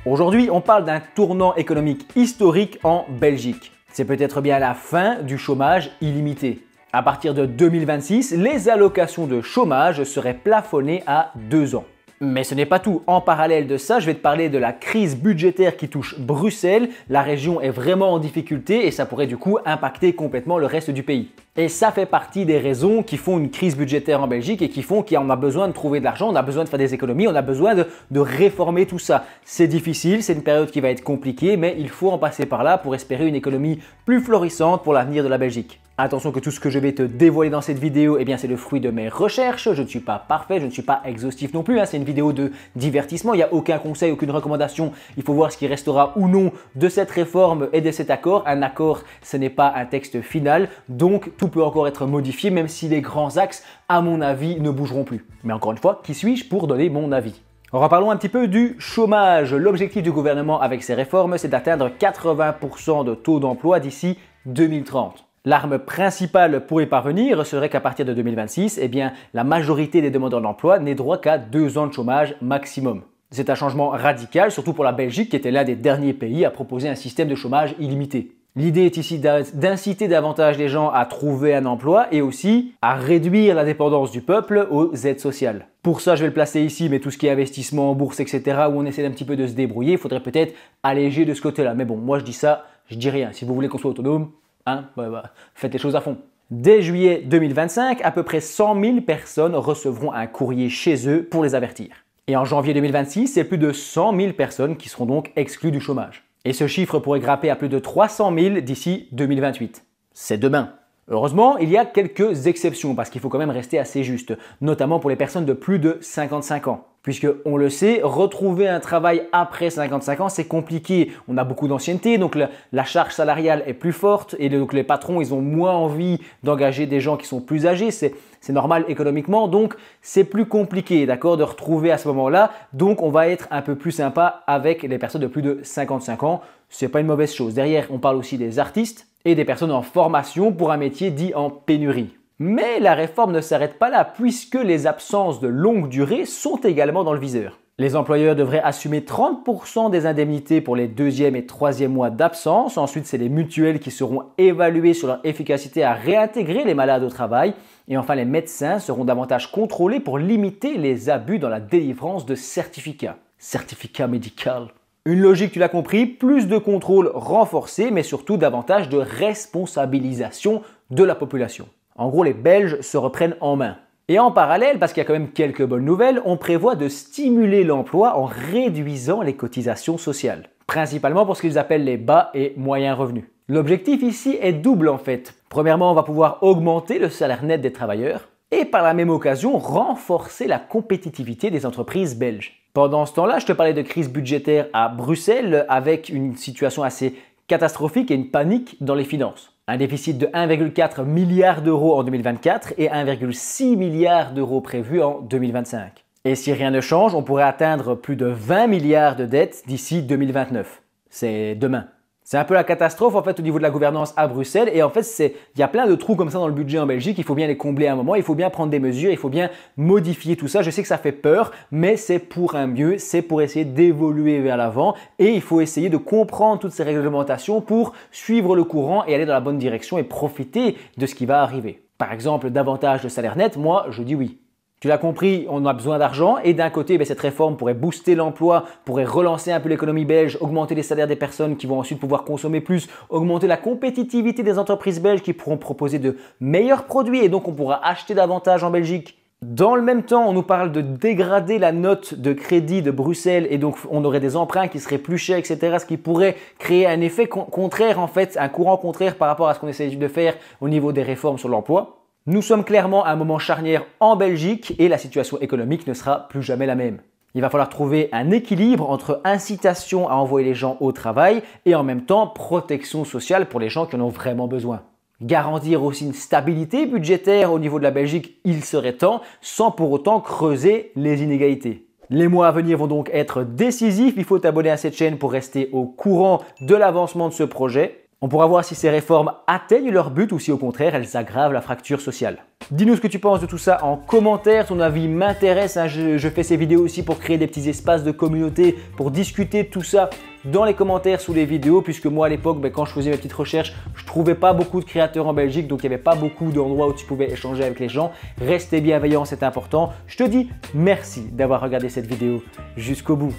Aujourd'hui, on parle d'un tournant économique historique en Belgique. C'est peut-être bien la fin du chômage illimité. À partir de 2026, les allocations de chômage seraient plafonnées à 2 ans. Mais ce n'est pas tout. En parallèle de ça, je vais te parler de la crise budgétaire qui touche Bruxelles. La région est vraiment en difficulté et ça pourrait du coup impacter complètement le reste du pays. Et ça fait partie des raisons qui font une crise budgétaire en Belgique et qui font qu'on a besoin de trouver de l'argent, on a besoin de faire des économies, on a besoin de réformer tout ça. C'est difficile, c'est une période qui va être compliquée, mais il faut en passer par là pour espérer une économie plus florissante pour l'avenir de la Belgique. Attention que tout ce que je vais te dévoiler dans cette vidéo, eh bien c'est le fruit de mes recherches. Je ne suis pas parfait, je ne suis pas exhaustif non plus. C'est une vidéo de divertissement. Il n'y a aucun conseil, aucune recommandation. Il faut voir ce qui restera ou non de cette réforme et de cet accord. Un accord, ce n'est pas un texte final. Donc tout peut encore être modifié, même si les grands axes, à mon avis, ne bougeront plus. Mais encore une fois, qui suis-je pour donner mon avis ? Reparlons un petit peu du chômage. L'objectif du gouvernement avec ces réformes, c'est d'atteindre 80% de taux d'emploi d'ici 2030. L'arme principale pour y parvenir serait qu'à partir de 2026, eh bien, la majorité des demandeurs d'emploi n'aient droit qu'à 2 ans de chômage maximum. C'est un changement radical, surtout pour la Belgique qui était l'un des derniers pays à proposer un système de chômage illimité. L'idée est ici d'inciter davantage les gens à trouver un emploi et aussi à réduire la dépendance du peuple aux aides sociales. Pour ça, je vais le placer ici, mais tout ce qui est investissement en bourse, etc., où on essaie un petit peu de se débrouiller, il faudrait peut-être alléger de ce côté-là. Mais bon, moi je dis ça, je dis rien. Si vous voulez qu'on soit autonome, faites les choses à fond. Dès juillet 2025, à peu près 100 000 personnes recevront un courrier chez eux pour les avertir. Et en janvier 2026, c'est plus de 100 000 personnes qui seront donc exclues du chômage. Et ce chiffre pourrait grimper à plus de 300 000 d'ici 2028. C'est demain. Heureusement, il y a quelques exceptions parce qu'il faut quand même rester assez juste, notamment pour les personnes de plus de 55 ans. Puisque, on le sait, retrouver un travail après 55 ans, c'est compliqué. On a beaucoup d'ancienneté, donc la charge salariale est plus forte et donc les patrons, ils ont moins envie d'engager des gens qui sont plus âgés. C'est normal économiquement, donc c'est plus compliqué, d'accord, de retrouver à ce moment-là. Donc, on va être un peu plus sympa avec les personnes de plus de 55 ans. C'est pas une mauvaise chose. Derrière, on parle aussi des artistes et des personnes en formation pour un métier dit en pénurie. Mais la réforme ne s'arrête pas là puisque les absences de longue durée sont également dans le viseur. Les employeurs devraient assumer 30% des indemnités pour les 2e et 3e mois d'absence. Ensuite, c'est les mutuelles qui seront évaluées sur leur efficacité à réintégrer les malades au travail. Et enfin, les médecins seront davantage contrôlés pour limiter les abus dans la délivrance de certificats. Certificat médical. Une logique, tu l'as compris, plus de contrôle renforcé, mais surtout davantage de responsabilisation de la population. En gros, les Belges se reprennent en main. Et en parallèle, parce qu'il y a quand même quelques bonnes nouvelles, on prévoit de stimuler l'emploi en réduisant les cotisations sociales. Principalement pour ce qu'ils appellent les bas et moyens revenus. L'objectif ici est double en fait. Premièrement, on va pouvoir augmenter le salaire net des travailleurs et par la même occasion renforcer la compétitivité des entreprises belges. Pendant ce temps-là, je te parlais de crise budgétaire à Bruxelles avec une situation assez catastrophique et une panique dans les finances. Un déficit de 1,4 milliard d'euros en 2024 et 1,6 milliard d'euros prévu en 2025. Et si rien ne change, on pourrait atteindre plus de 20 milliards de dettes d'ici 2029. C'est demain. C'est un peu la catastrophe en fait au niveau de la gouvernance à Bruxelles et en fait il y a plein de trous comme ça dans le budget en Belgique, il faut bien les combler à un moment, il faut bien prendre des mesures, il faut bien modifier tout ça. Je sais que ça fait peur, mais c'est pour un mieux, c'est pour essayer d'évoluer vers l'avant et il faut essayer de comprendre toutes ces réglementations pour suivre le courant et aller dans la bonne direction et profiter de ce qui va arriver. Par exemple, davantage de salaire net, moi je dis oui. Tu l'as compris, on a besoin d'argent et d'un côté, cette réforme pourrait booster l'emploi, pourrait relancer un peu l'économie belge, augmenter les salaires des personnes qui vont ensuite pouvoir consommer plus, augmenter la compétitivité des entreprises belges qui pourront proposer de meilleurs produits et donc on pourra acheter davantage en Belgique. Dans le même temps, on nous parle de dégrader la note de crédit de Bruxelles et donc on aurait des emprunts qui seraient plus chers, etc. Ce qui pourrait créer un effet contraire en fait, un courant contraire par rapport à ce qu'on essaie de faire au niveau des réformes sur l'emploi. Nous sommes clairement à un moment charnière en Belgique et la situation économique ne sera plus jamais la même. Il va falloir trouver un équilibre entre incitation à envoyer les gens au travail et en même temps protection sociale pour les gens qui en ont vraiment besoin. Garantir aussi une stabilité budgétaire au niveau de la Belgique, il serait temps, sans pour autant creuser les inégalités. Les mois à venir vont donc être décisifs, il faut t'abonner à cette chaîne pour rester au courant de l'avancement de ce projet. On pourra voir si ces réformes atteignent leur but ou si au contraire elles aggravent la fracture sociale. Dis-nous ce que tu penses de tout ça en commentaire, ton avis m'intéresse, hein. Je fais ces vidéos aussi pour créer des petits espaces de communauté, pour discuter de tout ça dans les commentaires sous les vidéos, puisque moi à l'époque, quand je faisais mes petites recherches, je trouvais pas beaucoup de créateurs en Belgique, donc il n'y avait pas beaucoup d'endroits où tu pouvais échanger avec les gens. Restez bienveillants, c'est important. Je te dis merci d'avoir regardé cette vidéo jusqu'au bout.